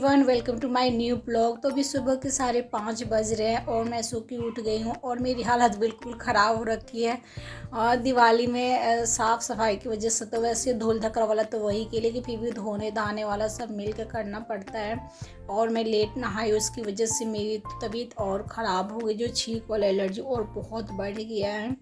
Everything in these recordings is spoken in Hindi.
Everyone, welcome to my new blog. तो अभी सुबह के 5:30 बज रहे हैं और मैं सो के उठ गई हूँ और मेरी हालत बिल्कुल ख़राब हो रखी है। और दिवाली में साफ़ सफाई की वजह से तो वैसे धूल धक्कर वाला तो वही के, लेकिन फिर भी धोने धाने वाला सब मिल कर करना पड़ता है। और मैं लेट नहाई, उसकी वजह से मेरी तबीयत और ख़राब हो गई, जो छींक वाला एलर्जी और बहुत बढ़ गया है।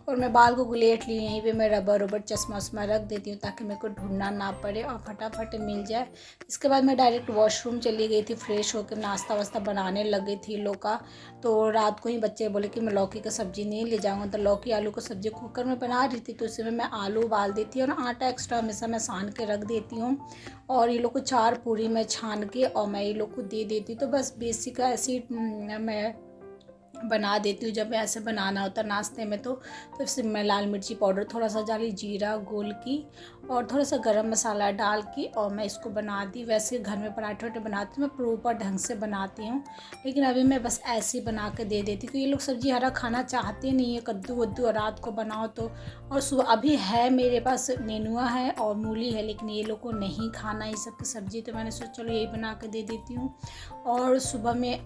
और मैं बाल को गुलेट ली, यहीं पे मैं रबर वबर चश्मा वश्मा रख देती हूँ ताकि मेरे को ढूंढना ना पड़े और फटाफट मिल जाए। इसके बाद मैं डायरेक्ट वॉशरूम चली गई थी, फ्रेश होकर नाश्ता वास्ता बनाने लग गई थी लोग का। तो रात को ही बच्चे बोले कि मैं लौकी का सब्ज़ी नहीं ले जाऊँगा, तो लौकी आलू का सब्ज़ी कुकर में बना रही थी, तो उसी में मैं आलू उबाल देती हूँ और आटा एक्स्ट्रा हमेशा मैं सान के रख देती हूँ। और ये लोग को 4 पूरी मैं छान के और मैं ये लोग को दे देती हूँ। तो बस बेसिक ऐसी मैं बना देती हूँ जब ऐसे बनाना होता है नाश्ते में। तो फिर मैं लाल मिर्ची पाउडर थोड़ा सा डाली, जीरा गोल की और थोड़ा सा गरम मसाला डाल के और मैं इसको बना दी। वैसे घर में पराठे वराठे बनाती हूँ मैं प्रॉपर ढंग से बनाती हूँ, लेकिन अभी मैं बस ऐसे ही बना के दे देती हूँ क्योंकि ये लोग सब्ज़ी हरा खाना चाहते नहीं है। कद्दू वद्दू और रात को बनाओ तो, और सुबह अभी है मेरे पास नेनुआ है और मूली है, लेकिन ये लोग को नहीं खाना ये सब की सब्ज़ी, तो मैंने सोचा चलो यही बना के दे देती हूँ। और सुबह में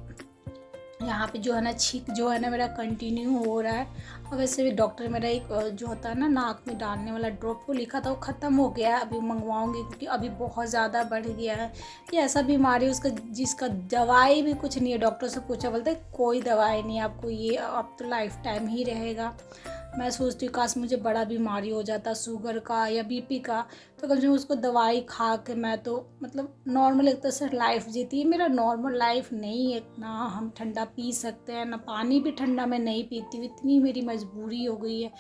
यहाँ पे जो है ना छींक जो है ना मेरा कंटिन्यू हो रहा है। और वैसे भी डॉक्टर मेरा एक जो होता है ना नाक में डालने वाला ड्रॉप वो लिखा था, वो ख़त्म हो गया है। अभी मंगवाऊंगी क्योंकि अभी बहुत ज़्यादा बढ़ गया है। ये ऐसा बीमारी उसका जिसका दवाई भी कुछ नहीं है। डॉक्टर से पूछा, बोलते कोई दवाई नहीं है आपको, ये अब तो लाइफ टाइम ही रहेगा। मैं सोचती हूँ काश मुझे बड़ा बीमारी हो जाता, शुगर का या बीपी का, तो कम से कम उसको दवाई खा के मैं तो मतलब नॉर्मल एक तरह से लाइफ जीती है। मेरा नॉर्मल लाइफ नहीं है, ना हम ठंडा पी सकते हैं, ना पानी भी ठंडा मैं नहीं पीती हूँ, इतनी मेरी मजबूरी हो गई है।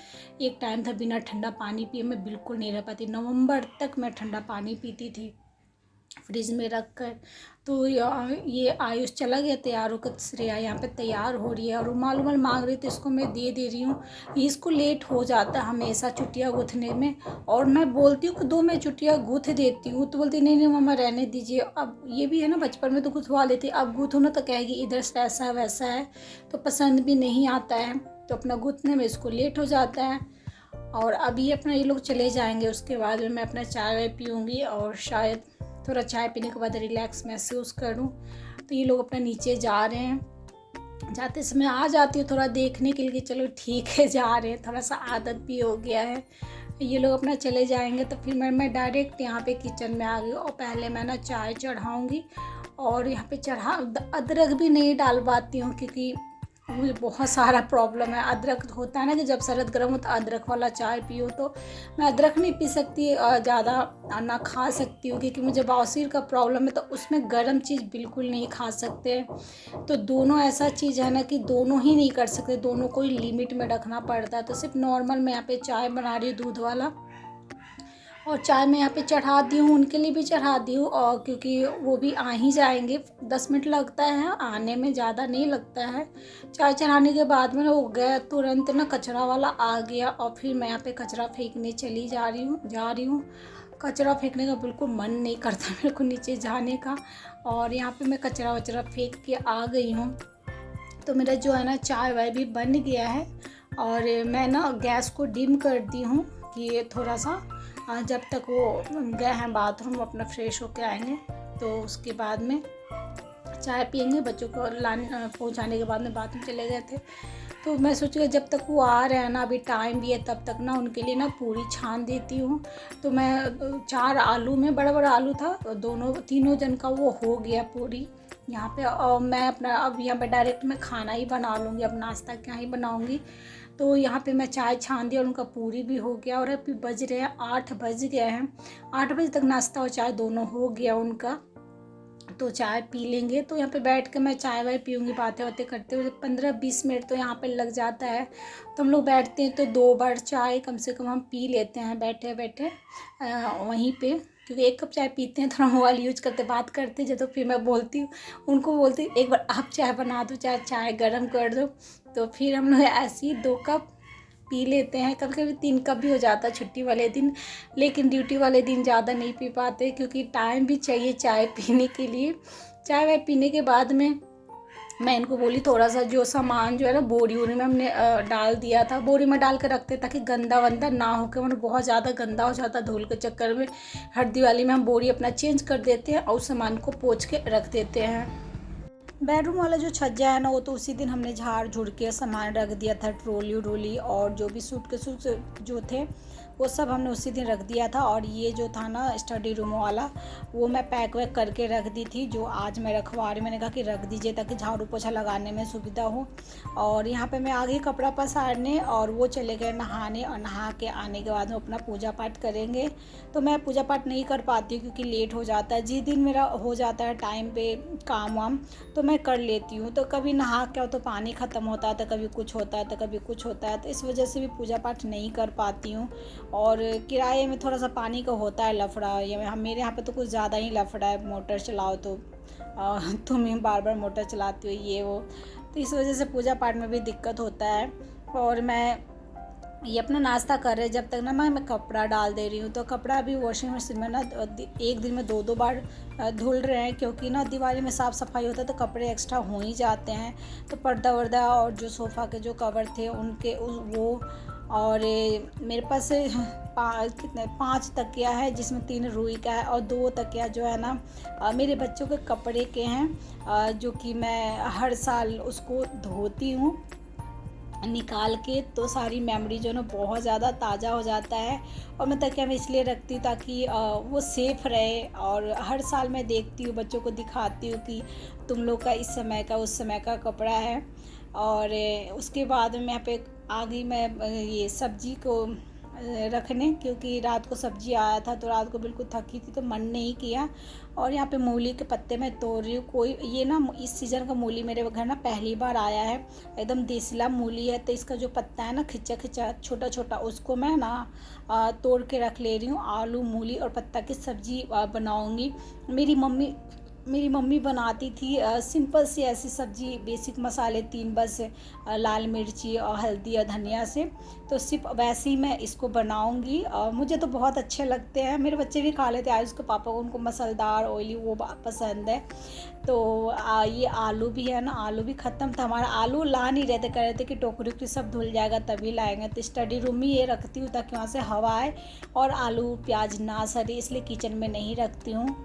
एक टाइम था बिना ठंडा पानी पिए मैं बिल्कुल नहीं रह पाती, नवंबर तक मैं ठंडा पानी पीती थी फ्रिज में रख कर। तो ये आयुष चला गया तैयार होकर, श्रेया यहाँ पे तैयार हो रही है और रुमाल रुमाल मांग रही थी, इसको मैं दे रही हूँ। इसको लेट हो जाता है हमेशा चुटिया गूँथने में, और मैं बोलती हूँ कि 2 मैं चुटिया गूँथ देती हूँ, तो बोलती नहीं नहीं मम्मा रहने दीजिए। अब ये भी है ना, बचपन में तो गुथवा लेती, अब गूँथो ना तो कहेगी इधर से ऐसा वैसा है, तो पसंद भी नहीं आता है, तो अपना गूँथने में इसको लेट हो जाता है। और अभी अपना ये लोग चले जाएंगे, उसके बाद में मैं अपना चाय वाय पीऊँगी और शायद थोड़ा चाय पीने के बाद रिलैक्स महसूस करूँ। तो ये लोग अपना नीचे जा रहे हैं, जाते समय आ जाती हूँ थोड़ा देखने के लिए, चलो ठीक है जा रहे हैं, थोड़ा सा आदत भी हो गया है। ये लोग अपना चले जाएंगे तो फिर मैं डायरेक्ट यहाँ पे किचन में आ गई और पहले मैं ना चाय चढ़ाऊँगी। और यहाँ पे अदरक भी नहीं डाल पाती हूँ क्योंकि मुझे बहुत सारा प्रॉब्लम है। अदरक होता है ना कि जब शरद गर्म हो तो अदरक वाला चाय पियो, तो मैं अदरक नहीं पी सकती ज़्यादा, ना खा सकती हूँ क्योंकि मुझे बवासीर का प्रॉब्लम है, तो उसमें गर्म चीज़ बिल्कुल नहीं खा सकते। तो दोनों ऐसा चीज़ है ना कि दोनों ही नहीं कर सकते, दोनों को ही लिमिट में रखना पड़ता है। तो सिर्फ नॉर्मल मैं यहाँ पे चाय बना रही हूँ दूध वाला, और चाय मैं यहाँ पे चढ़ा दी हूँ, उनके लिए भी चढ़ा दी हूँ, और क्योंकि वो भी आ ही जाएंगे, 10 मिनट लगता है आने में, ज़्यादा नहीं लगता है। चाय चढ़ाने के बाद में वो गया तुरंत ना कचरा वाला आ गया, और फिर मैं यहाँ पे कचरा फेंकने चली जा रही हूँ। कचरा फेंकने का बिल्कुल मन नहीं करता मेरे को नीचे जाने का, और यहाँ पे मैं कचरा वचरा फेंक के आ गई हूँ। तो मेरा जो है ना चाय वाय भी बन गया है, और मैं ना गैस को डिम कर दी हूँ कि थोड़ा सा जब तक वो गए हैं बाथरूम अपना फ्रेश होके आएंगे, तो उसके बाद में चाय पियेंगे। बच्चों को पहुंचाने के बाद में बाथरूम चले गए थे, तो मैं सोची जब तक वो आ रहे हैं ना, अभी टाइम भी है, तब तक ना उनके लिए ना पूरी छान देती हूँ। तो मैं 4 आलू में, बड़ा बड़ा आलू था, तीनों जन का वो हो गया पूरी यहाँ पे। और मैं अपना अब यहाँ पे डायरेक्ट मैं खाना ही बना लूँगी, अब नाश्ता क्या ही बनाऊँगी। तो यहाँ पे मैं चाय छान दी और उनका पूरी भी हो गया, और अभी बज रहे हैं 8 बज गए हैं। 8 बजे तक नाश्ता और चाय दोनों हो गया उनका, तो चाय पी लेंगे। तो यहाँ पे बैठ के मैं चाय वाय पीऊँगी, बातें बातें करते हुए 15-20 मिनट तो यहाँ पे लग जाता है। तो हम लोग बैठते हैं तो 2 बार चाय कम से कम हम पी लेते हैं बैठे बैठे वहीं पे, क्योंकि 1 कप चाय पीते हैं, थोड़ा मोबाइल यूज करते बात करते जब, तो फिर मैं बोलती हूँ उनको, बोलती हूँ एक बार आप चाय बना दो, चाय गर्म कर दो। तो फिर हम लोग ऐसे ही 2 कप पी लेते हैं, कभी कभी 3 कप भी हो जाता है छुट्टी वाले दिन, लेकिन ड्यूटी वाले दिन ज़्यादा नहीं पी पाते क्योंकि टाइम भी चाहिए चाय पीने के लिए। चाय वाय पीने के बाद में मैं इनको बोली थोड़ा सा जो सामान जो है ना बोरी वोरी में हमने डाल दिया था, बोरी में डाल के रखते ताकि गंदा वंदा ना हो के, मतलब बहुत ज़्यादा गंदा हो जाता धूल के चक्कर में। हर दिवाली में हम बोरी अपना चेंज कर देते हैं और सामान को पोंछ के रख देते हैं। बेडरूम वाला जो छज्जा है ना, वो तो उसी दिन हमने झाड़ झुड़ के सामान रख दिया था, ट्रोली व्रोली और जो भी सूटकेस जो थे वो सब हमने उसी दिन रख दिया था। और ये जो था ना स्टडी रूम वाला, वो मैं पैक वैक करके रख दी थी, जो आज मैं रखवा रही, मैंने कहा कि रख दीजिए ताकि झाड़ू पोछा लगाने में सुविधा हो। और यहाँ पे मैं आ गई कपड़ा पसारने और वो चले गए नहाने, और नहा के आने के बाद में अपना पूजा पाठ करेंगे। तो मैं पूजा पाठ नहीं कर पाती हूँ क्योंकि लेट हो जाता है, जिस दिन मेरा हो जाता है टाइम पे काम वाम तो मैं कर लेती हूँ। तो कभी नहा के तो पानी ख़त्म होता है, तो कभी कुछ होता है, तो कभी कुछ होता है, तो इस वजह से भी पूजा पाठ नहीं कर पाती हूँ। और किराए में थोड़ा सा पानी का होता है लफड़ा, ये मेरे यहाँ पे तो कुछ ज़्यादा ही लफड़ा है, मोटर चलाओ तो तुम ही बार बार मोटर चलाती हो ये वो, तो इस वजह से पूजा पाठ में भी दिक्कत होता है। और मैं ये अपना नाश्ता कर रहे जब तक ना मैं कपड़ा डाल दे रही हूँ। तो कपड़ा अभी वॉशिंग मशीन में ना एक दिन में 2-2 बार धुल रहे हैं, क्योंकि ना दिवाली में साफ़ सफाई होता है तो कपड़े एक्स्ट्रा हो ही जाते हैं। तो पर्दा वर्दा और जो सोफ़ा के जो कवर थे उनके वो, और मेरे पास कितने 5 तकिया है, जिसमें 3 रुई का है और 2 तकिया जो है ना मेरे बच्चों के कपड़े के हैं, जो कि मैं हर साल उसको धोती हूँ निकाल के, तो सारी मेमोरी जो है ना बहुत ज़्यादा ताज़ा हो जाता है। और मैं तकिया में इसलिए रखती हूँ ताकि वो सेफ़ रहे, और हर साल मैं देखती हूँ, बच्चों को दिखाती हूँ कि तुम लोग का इस समय का उस समय का कपड़ा है। और उसके बाद में यहाँ पे आ गई मैं ये सब्जी को रखने, क्योंकि रात को सब्जी आया था तो रात को बिल्कुल थकी थी तो मन नहीं किया। और यहाँ पे मूली के पत्ते मैं तोड़ रही हूँ। कोई ये ना इस सीज़न का मूली मेरे घर ना पहली बार आया है, एकदम देसीला मूली है, तो इसका जो पत्ता है ना खिंचा खिंचा छोटा छोटा, उसको मैं ना तोड़ के रख ले रही हूँ। आलू मूली और पत्ता की सब्ज़ी बनाऊँगी। मेरी मम्मी बनाती थी सिंपल सी ऐसी सब्ज़ी, बेसिक मसाले 3 बस, लाल मिर्ची और हल्दी और धनिया से, तो सिर्फ वैसे ही मैं इसको बनाऊंगी। मुझे तो बहुत अच्छे लगते हैं, मेरे बच्चे भी खा लेते हैं, आज उसके पापा को उनको मसालेदार ऑयली वो पसंद है। तो ये आलू भी है ना, आलू भी ख़त्म था हमारा, आलू ला नहीं रहते, कह रहे थे कि टोकरी की सब धुल जाएगा तभी लाएंगे। तो स्टडी रूम में ये रखती हूँ ताकि वहाँ से हवा आए और आलू प्याज ना सड़े, इसलिए किचन में नहीं रखती हूँ।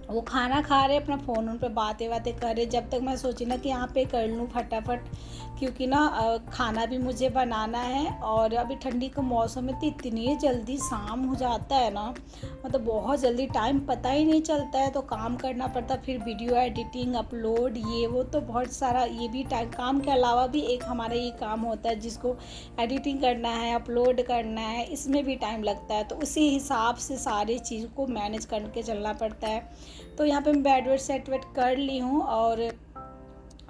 वो खाना खा रहे अपना फ़ोन उन पे बातें कर रहे, जब तक मैं सोची ना कि यहाँ पे कर लूँ फटाफट, क्योंकि ना खाना भी मुझे बनाना है। और अभी ठंडी का मौसम है तो इतनी जल्दी शाम हो जाता है ना, मतलब बहुत जल्दी, टाइम पता ही नहीं चलता है। तो काम करना पड़ता, फिर वीडियो एडिटिंग अपलोड ये वो, तो बहुत सारा ये भी टाइम, काम के अलावा भी एक हमारा ये काम होता है जिसको एडिटिंग करना है, अपलोड करना है, इसमें भी टाइम लगता है। तो उसी हिसाब से सारी चीज़ को मैनेज करके चलना पड़ता है। तो यहाँ पे मैं बेड वेड सेट वेट कर ली हूँ, और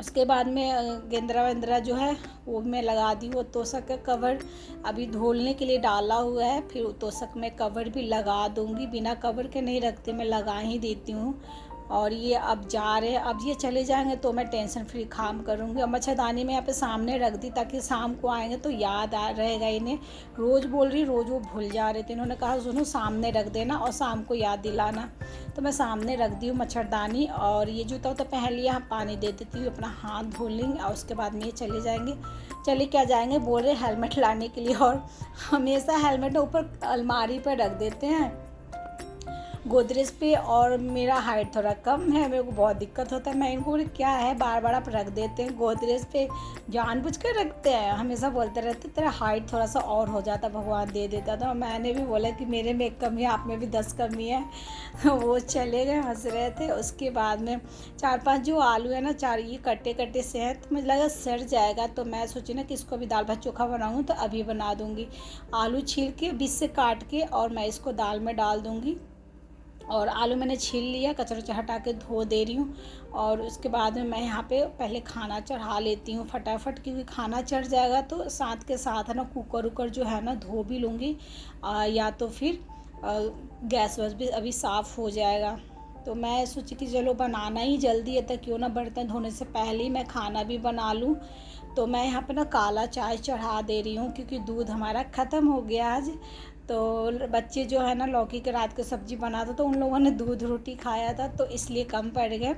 उसके बाद में गेंदरा वेंदरा जो है वो मैं लगा दी। वो तोशक का कवर अभी धोने के लिए डाला हुआ है, फिर तोशक में कवर भी लगा दूँगी, बिना कवर के नहीं रखते, मैं लगा ही देती हूँ। और ये अब जा रहे हैं, अब ये चले जाएंगे तो मैं टेंशन फ्री काम करूँगी। और मच्छरदानी में यहाँ पे सामने रख दी ताकि शाम को आएंगे तो याद आ रहेगा इन्हें। रोज़ बोल रही, रोज़ वो भूल जा रहे थे, इन्होंने कहा सुनो सामने रख देना और शाम को याद दिलाना, तो मैं सामने रख दी हूँ मच्छरदानी। और ये जूता तो पहन लिया, पानी दे देती हूँ, अपना हाथ धो लेंगे और उसके बाद में ये चले जाएंगे। चले क्या जाएंगे, बोल रहे हेलमेट लाने के लिए, और हमेशा हेलमेट ऊपर अलमारी पर रख देते हैं गोदरेज पे, और मेरा हाइट थोड़ा कम है, मेरे को बहुत दिक्कत होता है। मैं इनको क्या है बार बार आप रख देते हैं गोदरेज पे, जानबूझ कर रखते हैं, हमेशा बोलते रहते तेरा हाइट थोड़ा सा और हो जाता, भगवान दे देता। तो मैंने भी बोला कि मेरे में 1 कमी है, आप में भी 10 कमी है। वो चले गए, हंस रहे थे। उसके बाद में 4-5 जो आलू है ना, 4 ये कट्टे कट्टे से हैं, तो मुझे लगा सड़ जाएगा, तो मैं सोची ना कि इसको भी दाल भात चोखा बनाऊँ, तो अभी बना दूँगी। आलू छील के बीच से काट के और मैं इसको दाल में डाल दूँगी। और आलू मैंने छील लिया, कचरा वचरा हटा के धो दे रही हूँ। और उसके बाद में मैं यहाँ पे पहले खाना चढ़ा लेती हूँ फटाफट, क्योंकि खाना चढ़ जाएगा तो साथ के साथ है ना कुकर उकर जो है ना धो भी लूँगी, या तो फिर गैस वैस भी अभी साफ़ हो जाएगा। तो मैं सोची कि चलो बनाना ही जल्दी है तो क्यों ना बर्तन धोने से पहले ही मैं खाना भी बना लूँ। तो मैं यहाँ पे ना काला चाय चढ़ा दे रही हूँ, क्योंकि दूध हमारा ख़त्म हो गया आज। तो बच्चे जो है ना लौकी के रात को सब्जी बनाता तो उन लोगों ने दूध रोटी खाया था, तो इसलिए कम पड़ गए।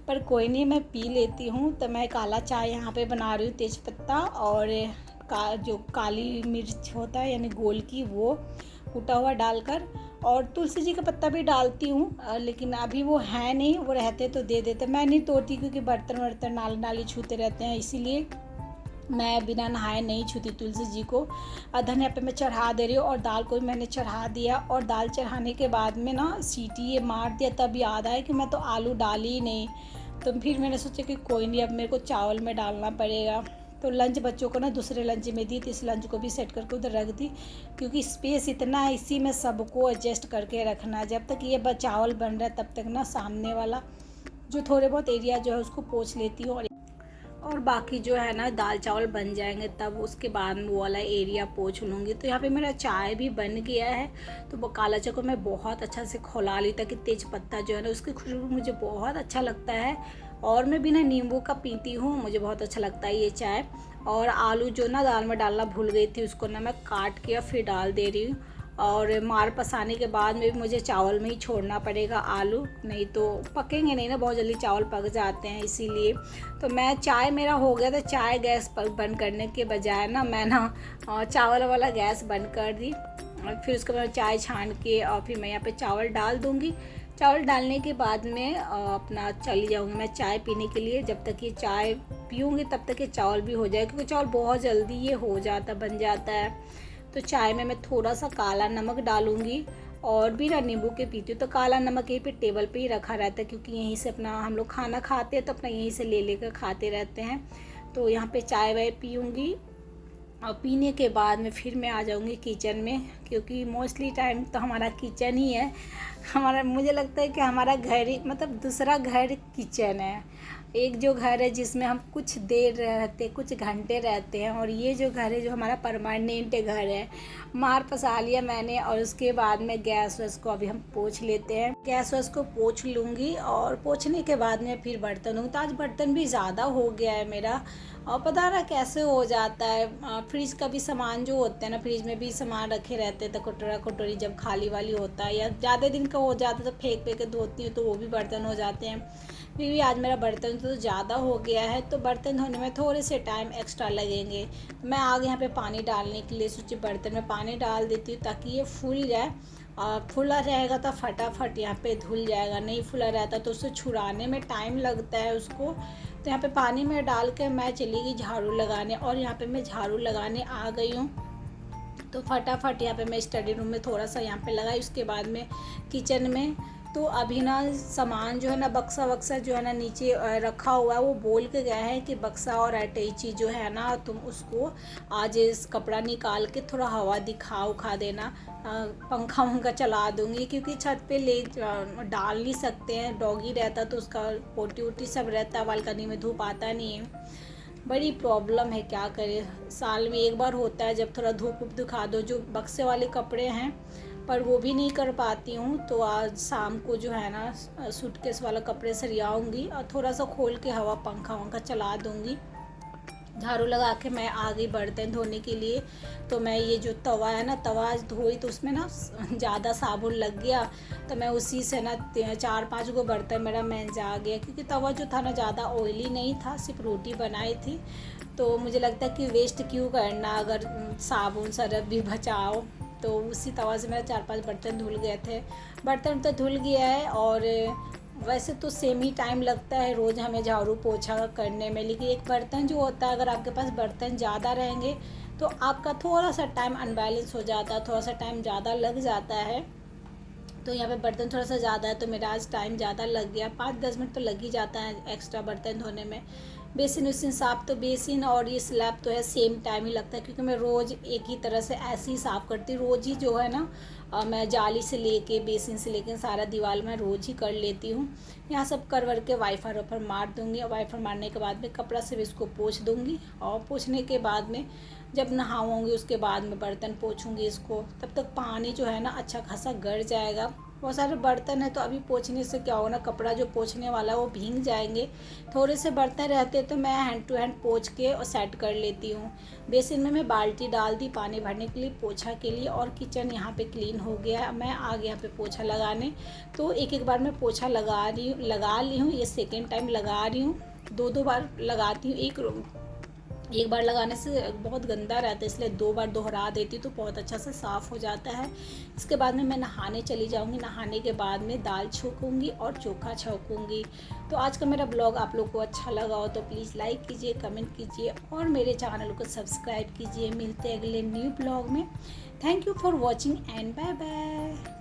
पर कोई नहीं, मैं पी लेती हूँ। तो मैं काला चाय यहाँ पे बना रही हूँ, तेज़पत्ता और जो काली मिर्च होता है यानी गोल की, वो कूटा हुआ डालकर, और तुलसी जी का पत्ता भी डालती हूँ। लेकिन अभी वो है नहीं, वो रहते तो दे देते। मैं नहीं तोड़ती क्योंकि बर्तन वर्तन नाली नाली छूते रहते हैं, इसीलिए मैं बिना नहाए नहीं छूती तुलसी जी को। धनिया पे मैं चढ़ा दे रही हूँ, और दाल को भी मैंने चढ़ा दिया। और दाल चढ़ाने के बाद में ना सीटी ये मार दिया, तब याद आया कि मैं तो आलू डाली ही नहीं। तो फिर मैंने सोचा कि कोई नहीं, अब मेरे को चावल में डालना पड़ेगा। तो लंच बच्चों को ना दूसरे लंच में दी, तो इस लंच को भी सेट करके उधर रख दी, क्योंकि स्पेस इतना है, इसी में सबको एडजस्ट करके रखना है। जब तक ये चावल बन रहा है तब तक ना सामने वाला जो थोड़े बहुत एरिया जो है उसको पोंछ लेती हूँ, और बाकी जो है ना दाल चावल बन जाएंगे तब उसके बाद में वो वाला एरिया पोंछ लूँगी। तो यहाँ पे मेरा चाय भी बन गया है। तो वो काला चाय को मैं बहुत अच्छा से खौला ली, ताकि तेज पत्ता जो है ना उसकी खुशबू मुझे बहुत अच्छा लगता है, और मैं बिना नींबू का पीती हूँ, मुझे बहुत अच्छा लगता है ये चाय। और आलू जो ना दाल में डालना भूल गई थी, उसको ना मैं काट के फिर डाल दे रही हूँ। और मार पसाने के बाद में भी मुझे चावल में ही छोड़ना पड़ेगा आलू, नहीं तो पकेंगे नहीं ना, बहुत जल्दी चावल पक जाते हैं, इसीलिए। तो मैं चाय मेरा हो गया, तो चाय गैस पर बंद करने के बजाय ना मैं ना चावल वाला गैस बंद कर दी। और फिर उसके बाद चाय छान के और फिर मैं यहाँ पे चावल डाल दूँगी। चावल डालने के बाद में अपना चली जाऊँगी मैं चाय पीने के लिए। जब तक ये चाय पीऊँगी तब तक ये चावल भी हो जाए, क्योंकि चावल बहुत जल्दी ये हो जाता बन जाता है। तो चाय में मैं थोड़ा सा काला नमक डालूँगी, और बिना नींबू के पीती हूँ। तो काला नमक यहीं पे टेबल पे ही रखा रहता है, क्योंकि यहीं से अपना हम लोग खाना खाते हैं, तो अपना यहीं से ले लेकर खाते रहते हैं। तो यहाँ पे चाय वाय पीऊँगी, और पीने के बाद में फिर मैं आ जाऊँगी किचन में, क्योंकि मोस्टली टाइम तो हमारा किचन ही है। हमारा, मुझे लगता है कि हमारा घर ही मतलब दूसरा घर किचन है। एक जो घर है जिसमें हम कुछ देर रहते, कुछ घंटे रहते हैं, और ये जो घर है जो हमारा परमानेंट घर है। मार पसा लिया मैंने, और उसके बाद में गैस वैस को अभी हम पोंछ लेते हैं। गैस वैस को पोंछ लूँगी, और पोंछने के बाद में फिर बर्तन दूँगी। तो आज बर्तन भी ज़्यादा हो गया है मेरा, और पता ना कैसे हो जाता है। फ्रिज का भी सामान जो होता है ना, फ्रिज में भी सामान रखे रहते हैं, तो कटोरा कटोरी जब खाली वाली होता है या ज़्यादा दिन का हो जाता है तो फेंक के धोती हूँ, तो वो भी बर्तन हो जाते हैं। फिर भी आज मेरा बर्तन तो ज़्यादा हो गया है, तो बर्तन धोने में थोड़े से टाइम एक्स्ट्रा लगेंगे। मैं आगे यहाँ पे पानी डालने के लिए सोची बर्तन में पानी डाल देती हूँ, ताकि ये फूल जाए। फुला रहेगा तो फटाफट यहाँ पे धुल जाएगा, नहीं फुला रहता तो उसे छुड़ाने में टाइम लगता है उसको। तो यहाँ पे पानी में डाल के मैं चली गई झाड़ू लगाने, और यहाँ पे मैं झाड़ू लगाने आ गई हूँ। तो फटाफट यहाँ पे मैं स्टडी रूम में थोड़ा सा यहाँ पे लगाई, उसके बाद में किचन में। तो अभी ना सामान जो है ना, बक्सा वक्सा जो है ना नीचे रखा हुआ है, वो बोल के गया है कि बक्सा और अटैची जो है ना, तुम उसको आज इस कपड़ा निकाल के थोड़ा हवा दिखा उखा देना। पंखा वंखा चला दूँगी, क्योंकि छत पे ले डाल नहीं सकते हैं, डॉगी रहता तो उसका पोटी वोटी सब रहता, बालकनी में धूप आता नहीं है। बड़ी प्रॉब्लम है, क्या करें। साल में एक बार होता है जब थोड़ा धूप वूप दिखा दो। जो बक्से वाले कपड़े हैं पर वो भी नहीं कर पाती हूँ, तो आज शाम को जो है ना सूटकेस वाला कपड़े सरियाऊँगी, और थोड़ा सा खोल के हवा पंखा वंखा चला दूँगी। झाड़ू लगा के मैं आ गई बर्तन धोने के लिए। तो मैं ये जो तवा है ना, तवा धोई तो उसमें ना ज़्यादा साबुन लग गया, तो मैं उसी से ना 4-5 गो बर्तन मेरा मंजा गया, क्योंकि तवा जो था ना ज़्यादा ऑयली नहीं था, सिर्फ रोटी बनाई थी। तो मुझे लगता है कि वेस्ट क्यों करना, अगर साबुन सरफ भी बचाओ। तो उसी तवा से मेरा 4-5 बर्तन धुल गए थे। बर्तन तो धुल गया है, और वैसे तो सेम ही टाइम लगता है रोज़ हमें झाड़ू पोछा करने में, लेकिन एक बर्तन जो होता है, अगर आपके पास बर्तन ज़्यादा रहेंगे तो आपका थोड़ा सा टाइम अनबैलेंस हो जाता है, थोड़ा सा टाइम ज़्यादा लग जाता है। तो यहाँ पे बर्तन थोड़ा सा ज़्यादा है, तो मेरा आज टाइम ज़्यादा लग गया, 5-10 मिनट तो लग ही जाता है एक्स्ट्रा बर्तन धोने में। बेसिन उसिन साफ़, तो बेसिन और ये स्लैब तो है सेम टाइम ही लगता है, क्योंकि मैं रोज़ एक ही तरह से ऐसे ही साफ़ करती हूँ। रोज़ ही जो है ना मैं जाली से लेके बेसिन से लेके सारा दीवार मैं रोज़ ही कर लेती हूँ। यहाँ सब कर वर के वाइफर वाइफर मार दूँगी, और वाइफर मारने के बाद में कपड़ा से भी इसको पोंछ दूँगी, और पोंछने के बाद में जब नहाऊँगी उसके बाद में बर्तन पोंछूँगी इसको। तब तक पानी जो है ना अच्छा खासा गड़ जाएगा। बहुत सारे बर्तन है तो अभी पोंछने से क्या होगा ना, कपड़ा जो पोंछने वाला है वो भीग जाएंगे। थोड़े से बर्तन रहते तो मैं हैंड टू हैंड पोंछ के और सेट कर लेती हूँ। बेसिन में मैं बाल्टी डाल दी पानी भरने के लिए, पोछा के लिए, और किचन यहाँ पे क्लीन हो गया। मैं आ गया पे पोछा लगाने। तो एक एक बार मैं पोछा लगा ली हूँ। ये सेकेंड टाइम लगा रही हूँ। दो दो बार लगाती हूँ। एक बार लगाने से बहुत गंदा रहता है, इसलिए 2 बार दोहरा देती हूँ तो बहुत अच्छा से साफ़ हो जाता है। इसके बाद में मैं नहाने चली जाऊँगी। नहाने के बाद में दाल छौंकूँगी और चोखा छौंकूँगी। तो आज का मेरा ब्लॉग आप लोग को अच्छा लगा हो तो प्लीज़ लाइक कीजिए, कमेंट कीजिए और मेरे चैनल को सब्सक्राइब कीजिए। मिलते हैं अगले न्यू ब्लॉग में। Thank you for watching and bye bye.